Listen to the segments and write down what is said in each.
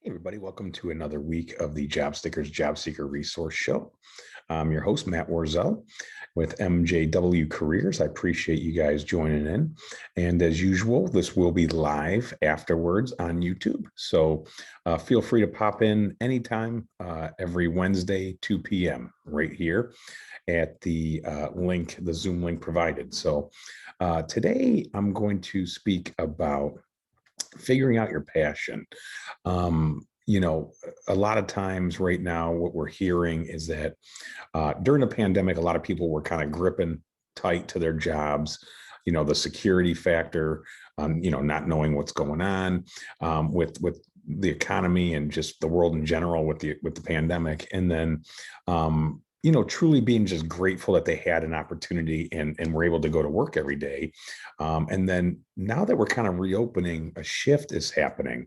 Hey everybody, welcome to another week of the Jobsticker's Jobseeker Resource Show. I'm your host, Matt Warzel with MJW Careers. I appreciate you guys joining in. And as usual, this will be live afterwards on YouTube. So feel free to pop in anytime, every Wednesday, 2 p.m. right here at the the Zoom link provided. So today I'm going to speak about figuring out your passion. A lot of times right now, what we're hearing is that during the pandemic, a lot of people were kind of gripping tight to their jobs. The security factor, not knowing what's going on with the economy and just the world in general with the pandemic, and then truly being just grateful that they had an opportunity and were able to go to work every day. And then now that we're kind of reopening, a shift is happening.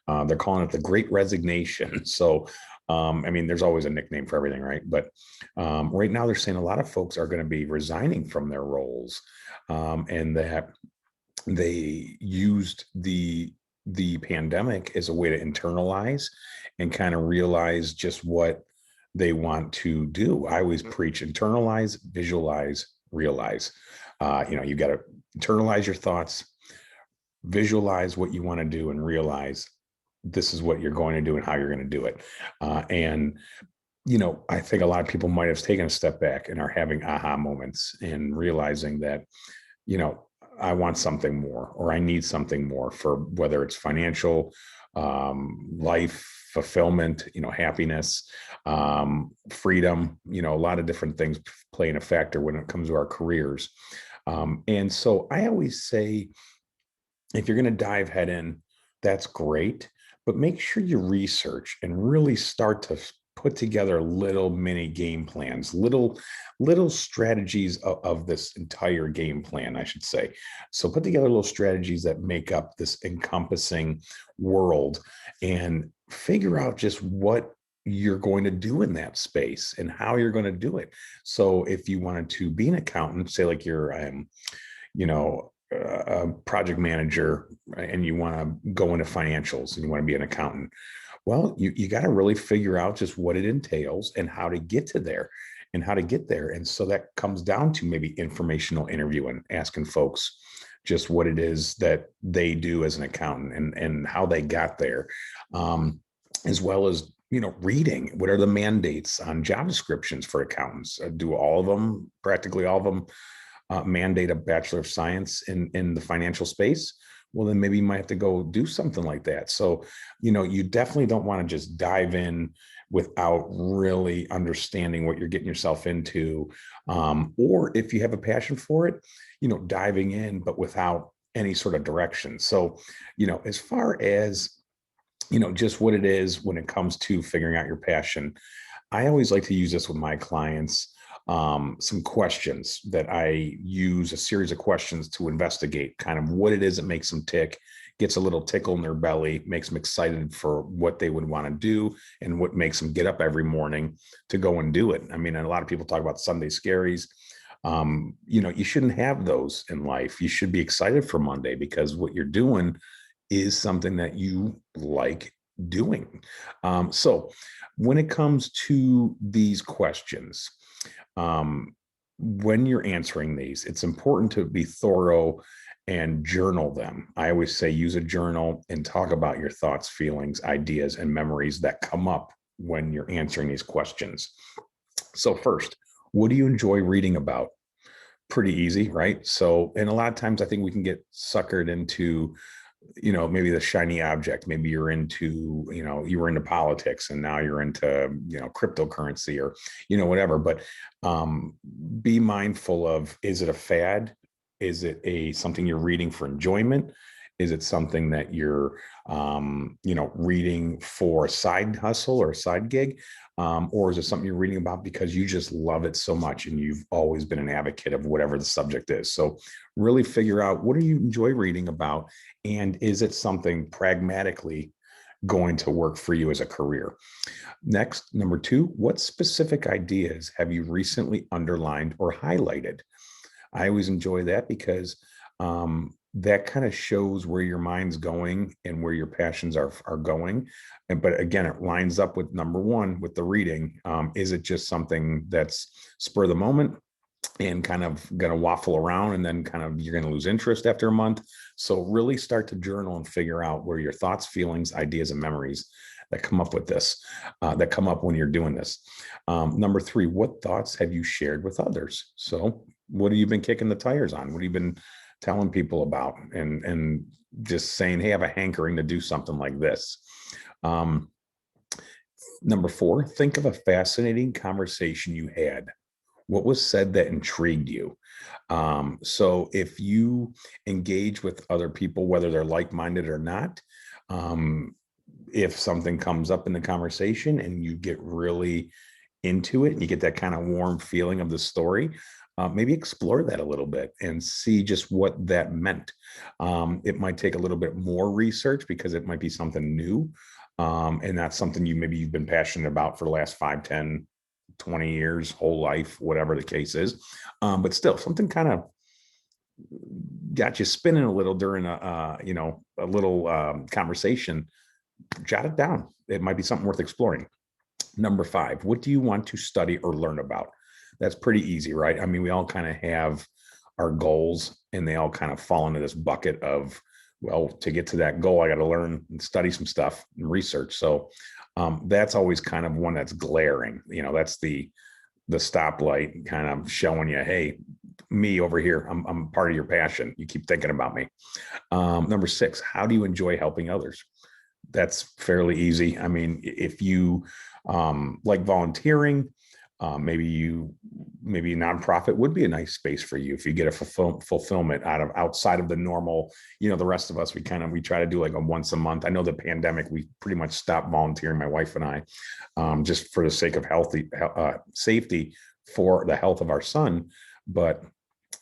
They're calling it the Great Resignation. So, there's always a nickname for everything, right? But right now they're saying a lot of folks are going to be resigning from their roles, and that they used the pandemic as a way to internalize and kind of realize just what they want to do. I always preach internalize, visualize, realize. You got to internalize your thoughts, visualize what you want to do, and realize this is what you're going to do and how you're going to do it. I think a lot of people might have taken a step back and are having aha moments and realizing that, I want something more, or I need something more, for whether it's financial, life fulfillment, happiness, freedom, a lot of different things playing a factor when it comes to our careers. And so I always say, if you're going to dive head in, that's great, but make sure you research and really start to put together little mini game plans, little strategies of this entire game plan, I should say. So put together little strategies that make up this encompassing world, and figure out just what you're going to do in that space and how you're going to do it. So if you wanted to be an accountant, say like you're, a project manager, and you want to go into financials and you want to be an accountant, well, you got to really figure out just what it entails and how to get to there and how to get there. And so that comes down to maybe informational interviewing, asking folks just what it is that they do as an accountant and how they got there, as well as, reading what are the mandates on job descriptions for accountants. Do all of them, practically all of them, mandate a Bachelor of Science in the financial space? Well, then maybe you might have to go do something like that. So, you definitely don't want to just dive in without really understanding what you're getting yourself into. Or if you have a passion for it, diving in, but without any sort of direction. So, as far as, just what it is when it comes to figuring out your passion, I always like to use this with my clients. Some questions that I use, a series of questions to investigate kind of what it is that makes them tick, gets a little tickle in their belly, makes them excited for what they would want to do, and what makes them get up every morning to go and do it. And a lot of people talk about Sunday scaries. You shouldn't have those in life. You should be excited for Monday, because what you're doing is something that you like doing. So when it comes to these questions, when you're answering these, it's important to be thorough and journal them. I always say use a journal and talk about your thoughts, feelings, ideas, and memories that come up when you're answering these questions. So first, what do you enjoy reading about? Pretty easy, right? So, and a lot of times I think we can get suckered into, maybe the shiny object. Maybe you're into, you were into politics and now you're into, cryptocurrency, or, whatever. But be mindful of, is it a fad? Is it something you're reading for enjoyment? Is it something that you're, reading for a side hustle or a side gig? Or is it something you're reading about because you just love it so much and you've always been an advocate of whatever the subject is? So really figure out, what do you enjoy reading about? And is it something pragmatically going to work for you as a career? Next, number two, what specific ideas have you recently underlined or highlighted? I always enjoy that because that kind of shows where your mind's going and where your passions are going. But again, it lines up with number one, with the reading. Is it just something that's spur of the moment and kind of going to waffle around, and then kind of you're going to lose interest after a month? So really start to journal and figure out where your thoughts, feelings, ideas, and memories that come up with this, that come up when you're doing this. Number three, what thoughts have you shared with others? So what have you been kicking the tires on? What have you been telling people about, and just saying, hey, I have a hankering to do something like this. Number four, think of a fascinating conversation you had. What was said that intrigued you? So if you engage with other people, whether they're like-minded or not, if something comes up in the conversation and you get really into it, and you get that kind of warm feeling of the story, maybe explore that a little bit and see just what that meant. It might take a little bit more research because it might be something new, and that's something you've been passionate about for the last 5, 10, 20 years, whole life, whatever the case is. But still, something kind of got you spinning a little during a little conversation. Jot it down. It might be something worth exploring. Number five, what do you want to study or learn about? That's pretty easy, right? I mean, we all kind of have our goals, and they all kind of fall into this bucket of, well, to get to that goal, I got to learn and study some stuff and research. So that's always kind of one that's glaring. That's the stoplight kind of showing you, hey, me over here, I'm part of your passion. You keep thinking about me. Number six, how do you enjoy helping others? That's fairly easy. I mean, if you like volunteering, maybe a nonprofit would be a nice space for you if you get a fulfillment outside of the normal. The rest of us, we try to do like a once a month. I know the pandemic, we pretty much stopped volunteering, my wife and I, just for the sake of safety for the health of our son. But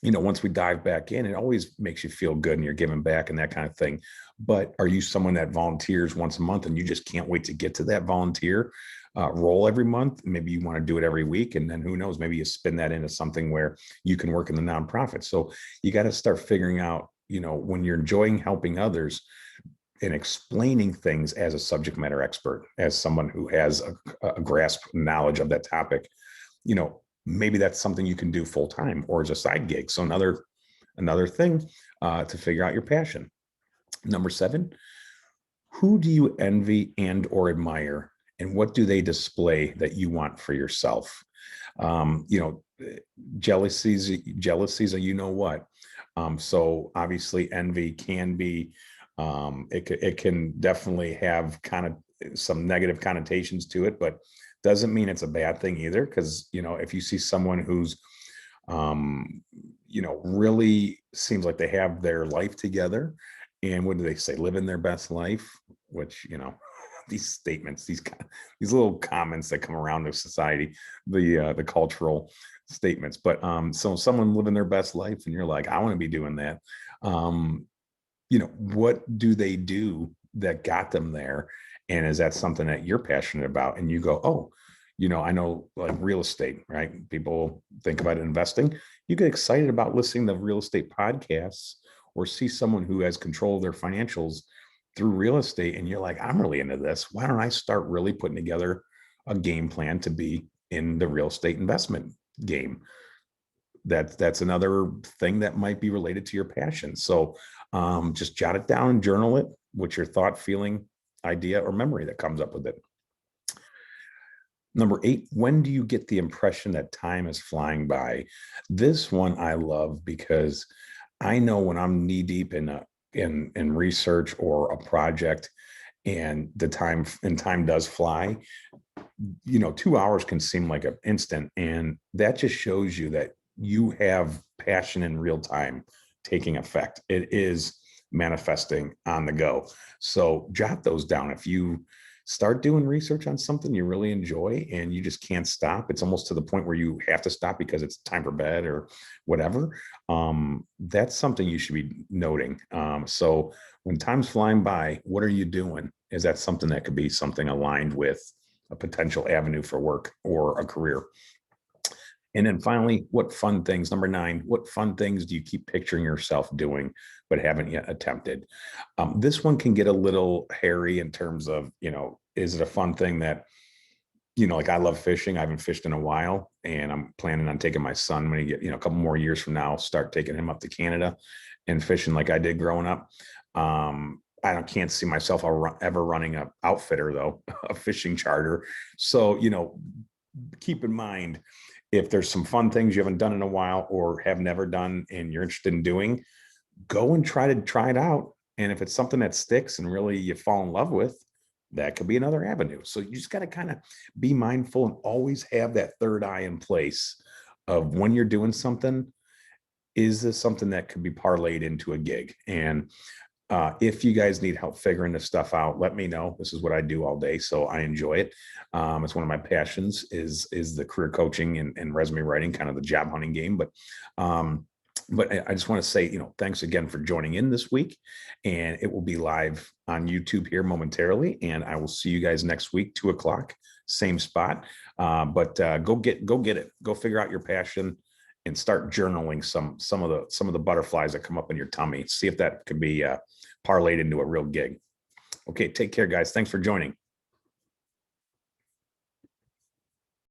once we dive back in, it always makes you feel good and you're giving back and that kind of thing. But are you someone that volunteers once a month and you just can't wait to get to that volunteer role every month? Maybe you want to do it every week, and then who knows, maybe you spin that into something where you can work in the nonprofit. So you got to start figuring out, when you're enjoying helping others and explaining things as a subject matter expert, as someone who has a grasp knowledge of that topic, maybe that's something you can do full time or as a side gig. So another thing to figure out your passion. Number seven, who do you envy and or admire, and what do they display that you want for yourself? Jealousy's a what. So obviously envy can be, it can definitely have kind of some negative connotations to it, but doesn't mean it's a bad thing either. Because, if you see someone who's, really seems like they have their life together, and what do they say? Living their best life, which, these statements, these little comments that come around in society, the cultural statements. But so someone living their best life, and you're like, I want to be doing that. What do they do that got them there? And is that something that you're passionate about? And you go, oh, I know, like real estate, right? People think about investing. You get excited about listening to real estate podcasts, or see someone who has control of their financials through real estate, and you're like, I'm really into this. Why don't I start really putting together a game plan to be in the real estate investment game? That's another thing that might be related to your passion. So just jot it down and journal it. What's your thought, feeling, idea, or memory that comes up with it? Number eight, when do you get the impression that time is flying by? This one I love, because I know when I'm knee deep in research or a project, and time does fly. 2 hours can seem like an instant, and that just shows you that you have passion in real time taking effect. It is manifesting on the go. So jot those down. If you start doing research on something you really enjoy and you just can't stop, it's almost to the point where you have to stop because it's time for bed or whatever, that's something you should be noting. So when time's flying by, what are you doing? Is that something that could be something aligned with a potential avenue for work or a career? And then finally, what fun things, number nine, what fun things do you keep picturing yourself doing but haven't yet attempted. This one can get a little hairy in terms of, is it a fun thing that, like I love fishing. I haven't fished in a while, and I'm planning on taking my son when he get, a couple more years from now, start taking him up to Canada and fishing like I did growing up. Can't see myself ever running a outfitter though, a fishing charter. So, keep in mind, if there's some fun things you haven't done in a while or have never done and you're interested in doing, go and try it out. And if it's something that sticks and really you fall in love with, that could be another avenue. So you just got to kind of be mindful and always have that third eye in place of when you're doing something. Is this something that could be parlayed into a gig? And if you guys need help figuring this stuff out, let me know. This is what I do all day, so I enjoy it. It's one of my passions is the career coaching and resume writing, kind of the job hunting game. But I just want to say, thanks again for joining in this week, and it will be live on YouTube here momentarily. And I will see you guys next week, 2:00, same spot. But go get it. Go figure out your passion and start journaling some of the butterflies that come up in your tummy. See if that could be parlayed into a real gig. Okay, take care, guys. Thanks for joining.